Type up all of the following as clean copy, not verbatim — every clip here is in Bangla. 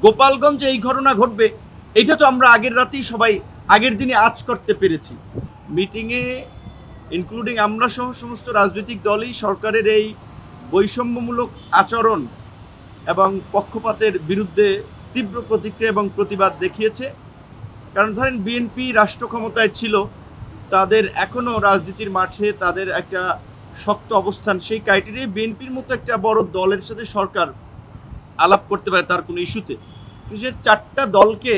গোপালগঞ্জে এই ঘটনা ঘটবে এটা তো আমরা আগের রাতেই সবাই আগের দিনে আঁচ করতে পেরেছি। মিটিংয়ে ইনক্লুডিং আমরা সহ সমস্ত রাজনৈতিক দলই সরকারের এই বৈষম্যমূলক আচরণ এবং পক্ষপাতের বিরুদ্ধে তীব্র প্রতিক্রিয়া এবং প্রতিবাদ দেখিয়েছে। কারণ ধরেন বিএনপি রাষ্ট্র ক্ষমতায় ছিল, তাদের এখনও রাজনীতির মাঠে তাদের একটা শক্ত অবস্থান, সেই ক্রাইটেরিয়ায় বিএনপির মতো একটা বড় দলের সাথে সরকার আলাপ করতে পারে তার কোনো ইস্যুতে। কিন্তু সে চারটা দলকে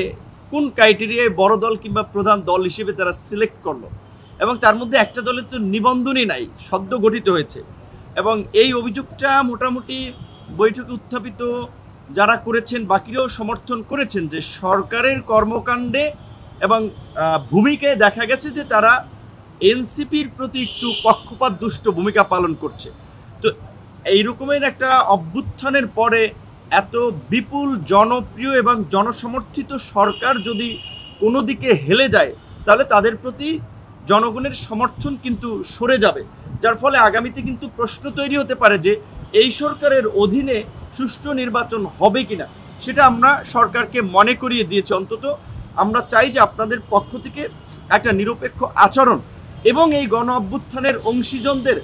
কোন ক্রাইটেরিয়ায় বড় দল কিংবা প্রধান দল হিসেবে তারা সিলেক্ট করলো, এবং তার মধ্যে একটা দলের তো নিবন্ধনই নাই, সদ্য গঠিত হয়েছে। এবং এই অভিযোগটা মোটামুটি বৈঠকে উত্থাপিত যারা করেছেন বাকিরাও সমর্থন করেছেন যে সরকারের কর্মকাণ্ডে এবং ভূমিকায় দেখা গেছে যে তারা এনসিপির প্রতি একটু পক্ষপাত দুষ্ট ভূমিকা পালন করছে। তো এই রকমের একটা অভ্যুত্থানের পরে এত বিপুল জনপ্রিয় এবং জনসমর্থিত সরকার যদি কোনো দিকে হেলে যায় তাহলে তাদের প্রতি জনগণের সমর্থন কিন্তু সরে যাবে, যার ফলে আগামীতে কিন্তু প্রশ্ন তৈরি হতে পারে যে এই সরকারের অধীনে সুষ্ঠু নির্বাচন হবে কিনা। সেটা আমরা সরকারকে মনে করিয়ে দিয়েছি। অন্তত আমরা চাই যে আপনাদের পক্ষ থেকে একটা নিরপেক্ষ আচরণ এবং এই গণ অভ্যুত্থানের অংশীজনদের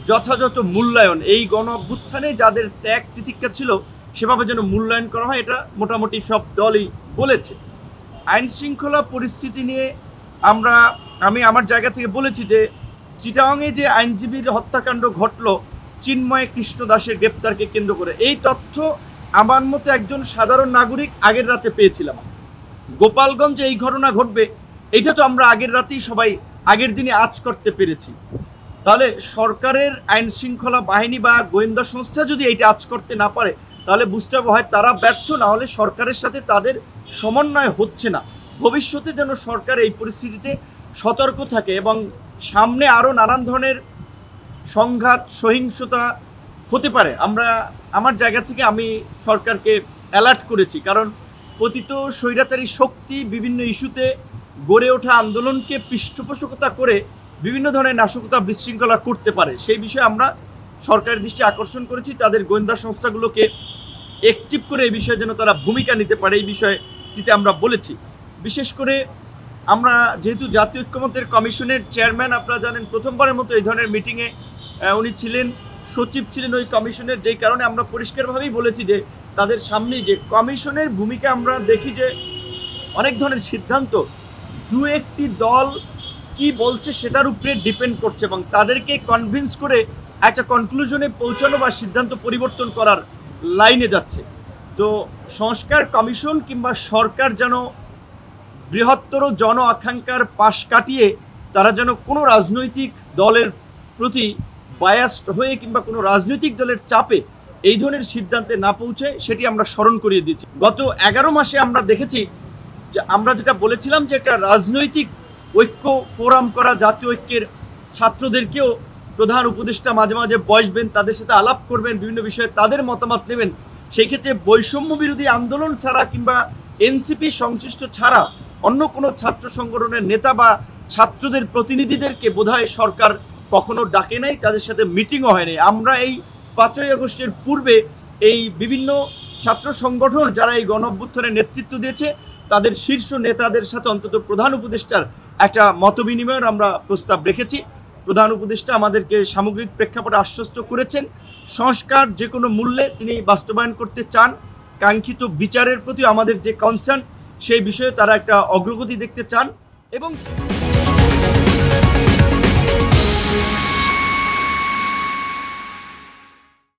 যথাযথ মূল্যায়ন, এই গণ অভ্যুত্থানে যাদের ত্যাগ তিতিক্ষা ছিল সেভাবে যেন মূল্যায়ন করা হয়, এটা মোটামুটি সব দলই বলেছে। আইন শৃঙ্খলা পরিস্থিতি নিয়ে আমি আমার জায়গা থেকে বলেছি যে চিটাগাংয়ে যে আইনজীবীর হত্যাকাণ্ড ঘটল চিন্ময় কৃষ্ণ দাসের গ্রেপ্তারকে কেন্দ্র করে, এই তথ্য আমার মতো একজন সাধারণ নাগরিক আগের রাতে পেয়েছিলাম। গোপালগঞ্জে এই ঘটনা ঘটবে এটা তো আমরা আগের রাতেই সবাই আগের দিনে আঁচ করতে পেরেছি। তাহলে সরকারের আইন শৃঙ্খলা বাহিনী বা গোয়েন্দা সংস্থা যদি এইটা আঁচ করতে না পারে তাহলে বুঝতে হবে হয় তারা ব্যর্থ, না হলে সরকারের সাথে তাদের সমন্বয় হচ্ছে না। ভবিষ্যতে যেন সরকার এই পরিস্থিতিতে সতর্ক থাকে এবং সামনে আরও নানান ধরনের সংঘাত সহিংসতা হতে পারে। আমার জায়গা থেকে আমি সরকারকে অ্যালার্ট করেছি, কারণ পতিত স্বৈরাচারী শক্তি বিভিন্ন ইস্যুতে গড়ে ওঠা আন্দোলনকে পৃষ্ঠপোষকতা করে বিভিন্ন ধরনের নাশকতা বিশৃঙ্খলা করতে পারে। সেই বিষয়ে আমরা সরকারের দৃষ্টি আকর্ষণ করেছি, তাদের গোয়েন্দা সংস্থাগুলোকে অ্যাক্টিভ করে এই বিষয়ে যেন তারা ভূমিকা নিতে পারে এই বিষয়টিতে আমরা বলেছি। বিশেষ করে আমরা যেহেতু জাতীয় ঐক্যমত্যের কমিশনের চেয়ারম্যান, আপনারা জানেন প্রথমবারের মতো এই ধরনের মিটিংয়ে উনি ছিলেন, সচিব ছিলেন ওই কমিশনের, যেই কারণে আমরা পরিষ্কারভাবেই বলেছি যে তাদের সামনেই যে কমিশনের ভূমিকা আমরা দেখি যে অনেক ধরনের সিদ্ধান্ত দু একটি দল কি বলছে সেটার উপরে ডিপেন্ড করছে এবং তাদেরকে কনভিন্স করে একটা কনক্লুশনে পৌঁছানো বা সিদ্ধান্ত পরিবর্তন করার লাইনে যাচ্ছে। তো সংস্কার কমিশন কিংবা সরকার যেন বৃহত্তর জন আকাঙ্ক্ষার পাশ কাটিয়ে তারা যেন কোনো রাজনৈতিক দলের প্রতি বায়াসড হয়ে কিংবা কোনো রাজনৈতিক দলের চাপে এই ধরনের সিদ্ধান্তে না পৌঁছে সেটি আমরা স্মরণ করিয়ে দিচ্ছি। গত 11 মাসে আমরা দেখেছি যে আমরা যেটা বলেছিলাম যে একটা রাজনৈতিক ঐক্য ফোরাম করা, জাতীয় ঐক্যের ছাত্রদেরকেও প্রধান উপদেষ্টা মাঝে মাঝে বসবেন, তাদের সাথে আলাপ করবেন, বিভিন্ন বিষয়ে তাদের মতামত নেবেন। সেই ক্ষেত্রে বৈষম্য বিরোধী আন্দোলন ছাড়া কিংবা এনসিপি সংশ্লিষ্ট ছাড়া অন্য কোনো ছাত্র সংগঠনের নেতা বা ছাত্রদের প্রতিনিধিদেরকে বোধহয় সরকার কখনো ডাকে নাই, তাদের সাথে মিটিংও হয়নি। আমরা এই 5ই আগস্টের পূর্বে এই বিভিন্ন ছাত্র সংগঠন যারা এই গণ অভ্যুত্থানের নেতৃত্ব দিয়েছে তাদের শীর্ষ নেতাদের সাথে অন্তত প্রধান উপদেষ্টার একটা মতবিনিময়ের আমরা প্রস্তাব রেখেছি। প্রধান উপদেষ্টা আমাদেরকে সামগ্রিক প্রেক্ষাপটে আশ্বস্ত করেছেন সংস্কার যে কোনো মূল্যে তিনি বাস্তবায়ন করতে চান। কাঙ্ক্ষিত বিচারের প্রতি আমাদের যে কনসার্ন সেই বিষয়ে তারা একটা অগ্রগতি দেখতে চান এবং